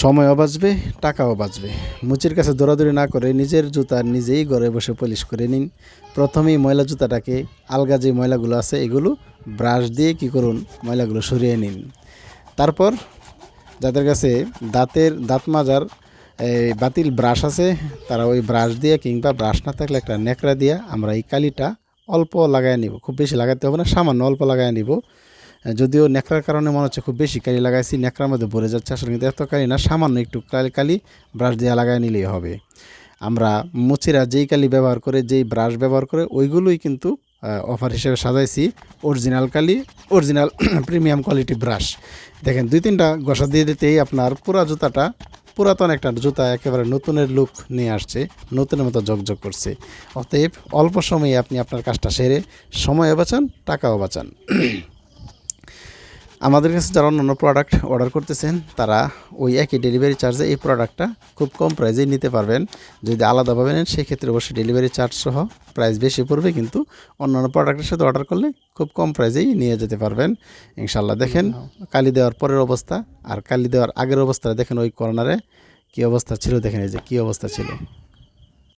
সময়ও বাঁচবে, টাকাও বাঁচবে। মুচির কাছে দৌড়াদৌড়ি না করে নিজের জুতা নিজেই ঘরে বসে পলিশ করে নিন। প্রথমেই ময়লা জুতাটাকে, আলগা যে ময়লাগুলো আছে এগুলো ব্রাশ দিয়ে কী করুন, ময়লাগুলো সরিয়ে নিন। তারপর যাদের কাছে দাঁত মাজার বাতিল ব্রাশ আছে, তারা ওই ব্রাশ দিয়ে কিংবা ব্রাশ না থাকলে একটা ন্যাকড়া দিয়ে আমরা এই কালিটা অল্প লাগায় নিব। খুব বেশি লাগাতে হবে না, সামান্য অল্প লাগায় নিব। যদিও ন্যাকড়ার কারণে মনে হচ্ছে খুব বেশি কালি লাগাইছি, ন্যাকড়ার মধ্যে ভরে যাচ্ছে, আসলে কিন্তু এত কালি না, সামান্য একটু কালি ব্রাশ দিয়ে লাগায় নিলেই হবে। আমরা মুচিরা যেই কালি ব্যবহার করে, যেই ব্রাশ ব্যবহার করে, ওইগুলোই কিন্তু অফার হিসেবে সাজাইছি। অরিজিনাল কালি, অরিজিনাল প্রিমিয়াম কোয়ালিটি ব্রাশ। দেখেন 2-3টা ঘষা দিয়ে দিতেই আপনার পুরা জুতাটা, পুরাতন একটা জুতা একেবারে নতুনের লুক নিয়ে আসছে, নতুনের মতো ঝকঝক করছে। অতএব অল্প সময়ে আপনি আপনার কাজটা সেরে সময়ও বাঁচান, টাকাও বাঁচান। আমাদের কাছে যারা অন্যান্য প্রোডাক্ট অর্ডার করতেছেন তারা ওই একই ডেলিভারি চার্জে এই প্রোডাক্টটা খুব কম প্রাইসেই নিতে পারবেন। যদি আলাদাভাবে নেন সেক্ষেত্রে অবশ্যই ডেলিভারি চার্জ সহ প্রাইস বেশি পড়বে, কিন্তু অন্যান্য প্রোডাক্টের সাথে অর্ডার করলে খুব কম প্রাইসেই নিয়ে যেতে পারবেন ইনশাল্লাহ। দেখেন কালি দেওয়ার পরের অবস্থা আর কালি দেওয়ার আগের অবস্থা দেখেন, ওই কর্নারে কী অবস্থা ছিল, দেখেন এই যে কী অবস্থা ছিল।